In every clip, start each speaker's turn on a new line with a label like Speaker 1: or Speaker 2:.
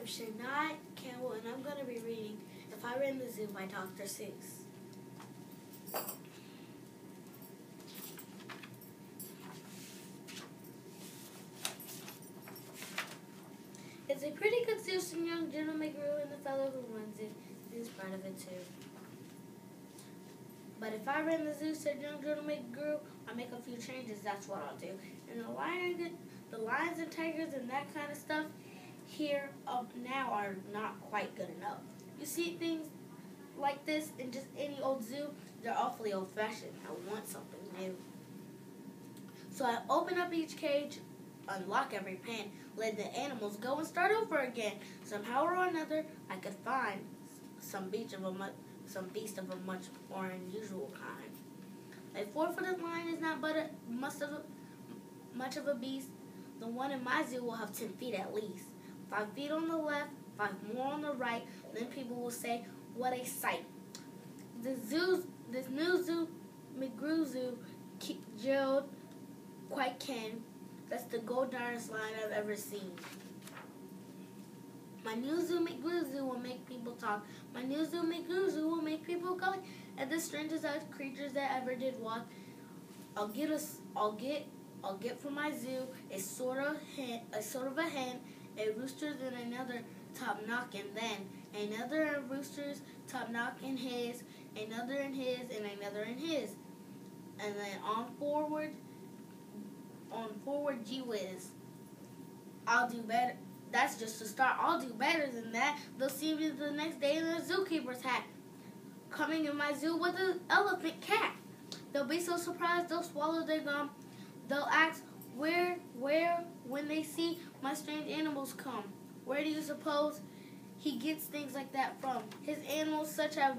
Speaker 1: Shania Campbell, and I'm going to be reading If I Ran the Zoo by Dr. Seuss. It's a pretty good zoo, some young gentleman grew, and the fellow who runs it is proud of it too. But if I ran the zoo, said young gentleman grew, I'll make a few changes, that's what I'll do. And the lions and tigers and that kind of stuff here up now are not quite good enough. You see things like this in just any old zoo, they're awfully old-fashioned. I want something new. So I open up each cage, unlock every pen, let the animals go and start over again. Somehow or another, I could find some beast of a much more unusual kind. A 4-footed lion is not but much of a beast. The one in my zoo will have 10 feet at least. 5 feet on the left, 5 more on the right. Then people will say, "What a sight!" This new zoo, McGrew Zoo, Gerald quite can. That's the goldenest lion I've ever seen. My new zoo, McGrew Zoo, will make people talk. My new zoo, McGrew Zoo, will make people go. And the strangest creatures that ever did walk. I'll get from my zoo a sort of a hen, a rooster, then another top knock, and then another rooster's top knock in his, another in his, and another in his, and then on forward, gee whiz. I'll do better. That's just a start. I'll do better than that. They'll see me the next day in a zookeeper's hat, coming in my zoo with an elephant cat. They'll be so surprised they'll swallow their gum. They'll ask where, when they see my strange animals come. Where do you suppose he gets things like that from? His animals such have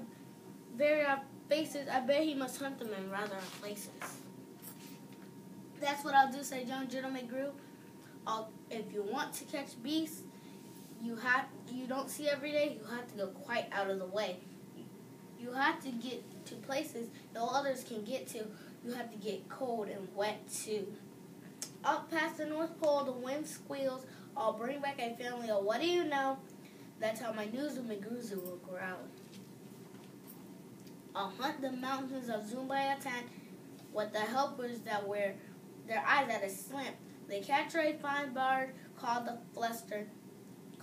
Speaker 1: very odd faces. I bet he must hunt them in rather odd places. That's what I'll do, said young gentleman Grew. If you want to catch beasts you don't see every day, you have to go quite out of the way. You have to get to places no others can get to. You have to get cold and wet too. Up past the North Pole, the wind squeals. I'll bring back a family of what do you know? That's how my new zoo, McGrew Zoo, will growl. I'll hunt the mountains of Zumbayatan with the helpers that wear their eyes at a slant. They capture a fine bird called the fluster,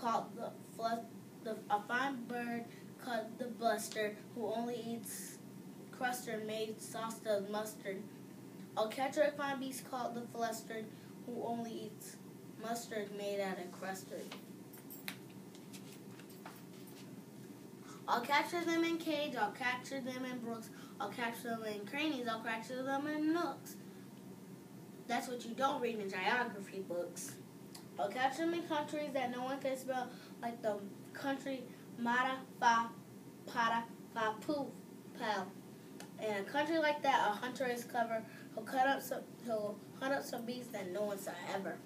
Speaker 1: a fine bird called the bluster, who only eats custard made sauce of mustard. I'll capture a fine beast called the fluster, who only eats mustard made out of custard. I'll capture them in cage, I'll capture them in brooks, I'll capture them in crannies, I'll capture them in nooks. That's what you don't read in geography books. I'll capture them in countries that no one can spell, like the country Mata, Fa, Pata, Fa, Poo, Pal. In a country like that, a hunter is clever. He'll hunt up some beasts that no one saw ever.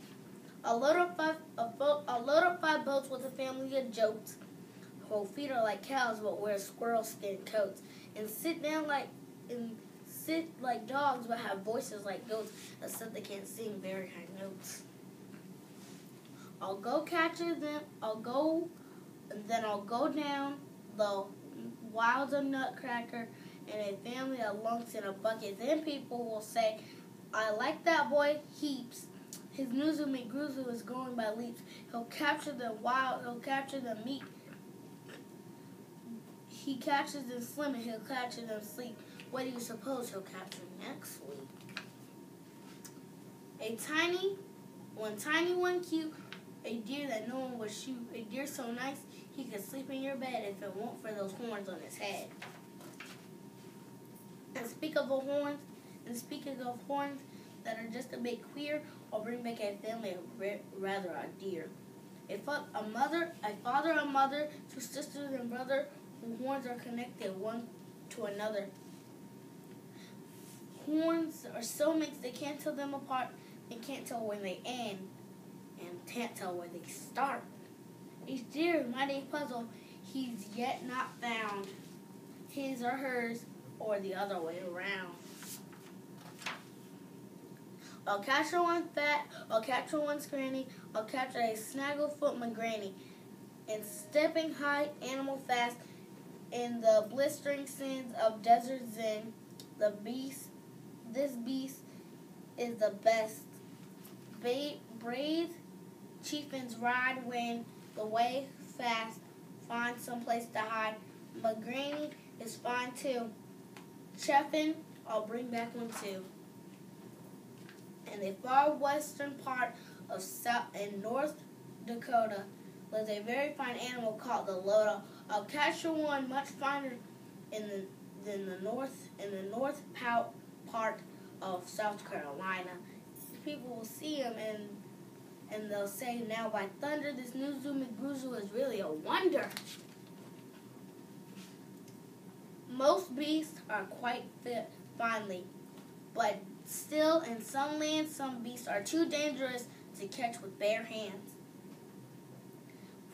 Speaker 1: I'll load up 5 boats with a family of jokes, whose feet are like cows but wear squirrel skin coats, and sit like dogs but have voices like goats, except they can't sing very high notes. I'll go capture them. I'll go down the wilds of Nutcracker and a family of lunks in a bucket. Then people will say, "I like that boy heaps. His new zoo, McGrew Zoo, is growing by leaps. He'll capture them wild. He'll capture them meat. He catches them slim and he'll capture them sleep. What do you suppose he'll capture next week?" One cute, a deer that no one would shoot. A deer so nice he could sleep in your bed if it weren't for those horns on his head. And speaking of horns that are just a bit queer, I'll bring back a family of rather odd deer. A father, a mother, 2 sisters and brother, whose horns are connected one to another. Horns are so mixed they can't tell them apart, and can't tell where they end, and can't tell where they start. Each deer is mighty puzzle he's yet not found, his or hers, or the other way around. I'll capture one fat, I'll capture one scranny, I'll capture a snagglefoot McGranny, and stepping high, animal fast, in the blistering sands of desert Zen. This beast is the best. Brave chieftains ride when the way fast, find someplace to hide. McGranny is fine too. Cheffin, I'll bring back one too. In the far western part of South and North Dakota lives a very fine animal called the Lodo. I'll capture one much finer than the north part of South Carolina. People will see him and they'll say, "Now by thunder, this new Zoo McGruzu is really a wonder." Most beasts are quite fit finely, but still in some lands, some beasts are too dangerous to catch with bare hands.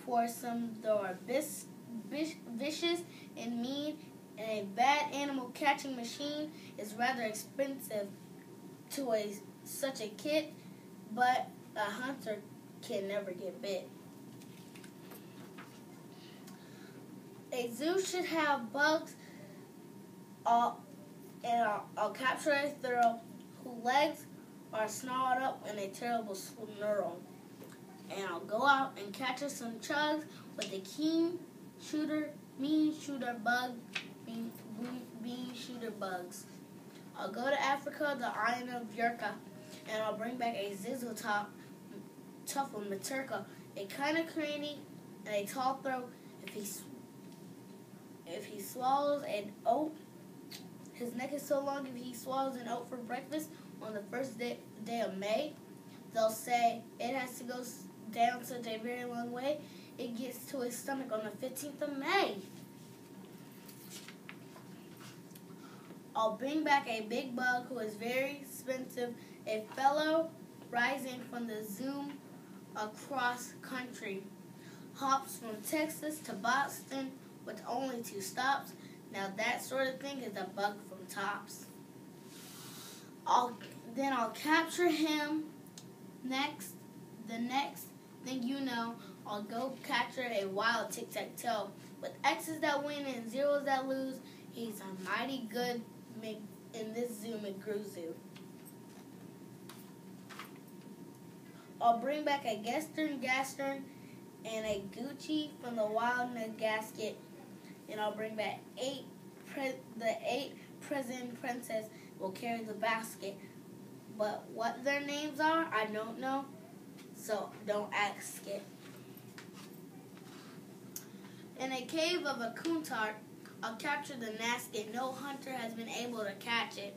Speaker 1: For some, they are vicious and mean, and a bad animal catching machine is rather expensive to such a kit, but a hunter can never get bit. A zoo should have bugs, and I'll capture a thorough whose legs are snarled up in a terrible snarl. And I'll go out and catch us some chugs with a bean shooter bugs. I'll go to Africa, the island of Yurka, and I'll bring back a zizzle tough one, Maturka, a kind of cranny and a tall throat. If he swallows an oat, his neck is so long. If he swallows an oat for breakfast on the first day of May, they'll say it has to go down such a very long way, it gets to his stomach on the 15th of May. I'll bring back a big bug who is very expensive, a fellow rising from the Zoom across country. Hops from Texas to Boston with only 2 stops. Now that sort of thing is a bug from Tops. Then I'll capture him. The next thing you know, I'll go capture a wild tic-tac-toe. With X's that win and zeros that lose, he's a mighty good in this Zoo McGruzu. I'll bring back a Gastern and a Gucci from the wild Negasket, and I'll bring back the 8 present princess will carry the basket. But what their names are, I don't know, so don't ask it. In a cave of a Countard, I'll capture the Nasket. No hunter has been able to catch it.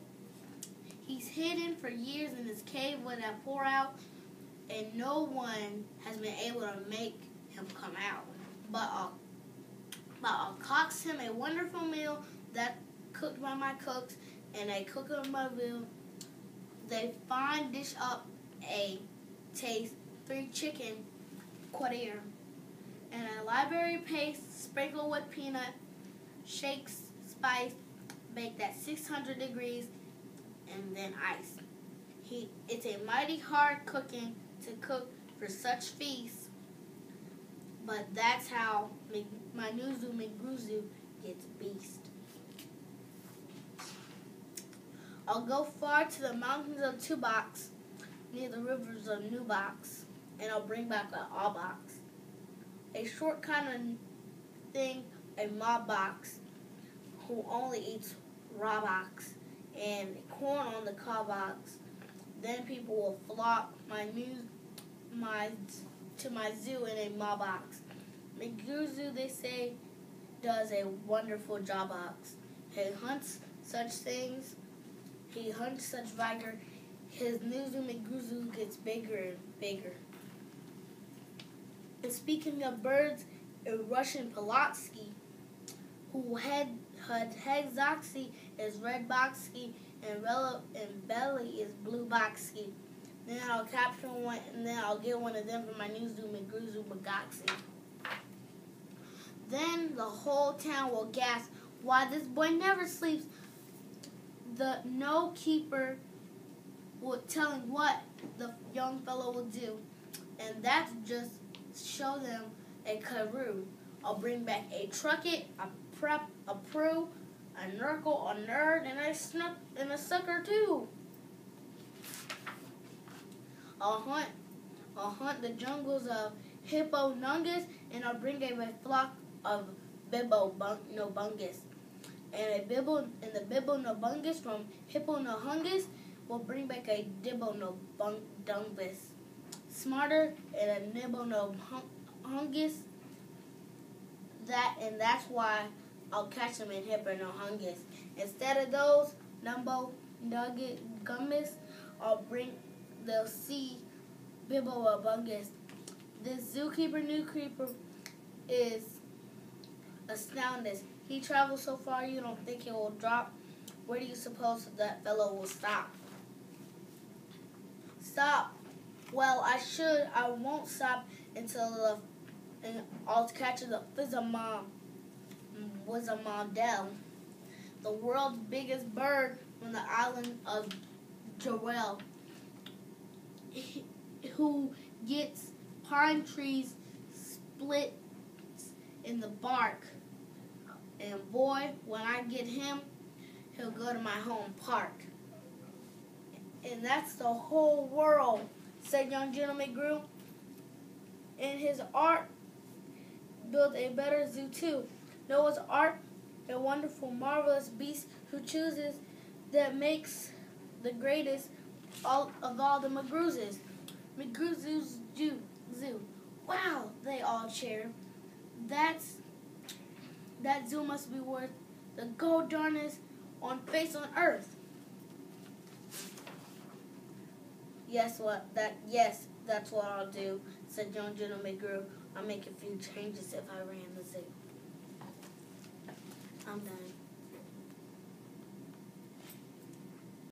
Speaker 1: He's hidden for years in his cave with a pour out, and no one has been able to make him come out. But I'll coax him a wonderful meal that cooked by my cooks, and a cook of my meal. They fine dish up a taste 3 chicken quartier and a library paste sprinkled with peanut, shake, spice, baked at 600 degrees, and then ice. It's a mighty hard cooking to cook for such feasts, but that's how my new Zoo McGruzu gets beast. I'll go far to the mountains of Tubox, near the rivers of Newbox, and I'll bring back an Aubox. A short kind of thing, a mob box, who only eats raw box and corn on the cob box. Then people will flock to my zoo in a mob box. McGruzu, they say, does a wonderful job box. He hunts such things. He hunts such vigor. His new Zoo McGruzu gets bigger and bigger. And speaking of birds, a Russian Polotsky, who had Hegzoxy is red boxy and belly is blue boxy. Then I'll capture one, and then I'll get one of them from my new Zoo McGruzu Bagoxy. Then the whole town will gasp, "Why, this boy never sleeps." The no keeper will tell him what the young fellow will do, and that's just show them a Karoo. I'll bring back a Trucket, a Prep, a Prue, a Nurgle, a Nerd, and a Sucker too. I'll hunt the jungles of Hippownogus, and I'll bring a flock of Bibbonobungus. And the Bibbonobungus from Hipponohungus will bring back a Dibbonobungus. Smarter and a Nibbonobungus. That's why I'll catch them in Hipponohungus. Instead of those Numbo Nugget Gummies, they'll see Bibbonobungus. This Zookeeper New Creeper is astounding. He travels so far you don't think he will drop. Where do you suppose that fellow will stop? Stop. Well, I won't stop until I'll catch the Wizamondel, the world's biggest bird from the island of Joel, who gets pine trees split in the bark. And boy, when I get him, he'll go to my home park. And that's the whole world, said young Gentleman Gru. In his art, build a better zoo too. Noah's Ark, a wonderful, marvelous beast who chooses that makes the greatest of all the McGruses. McGru's Zoo. Wow, they all cheer. That zoo must be worth the gold darnest on face on earth. Yes, that's what I'll do, said young Gentleman Gru. I'll make a few changes if I ran the zoo. I'm done.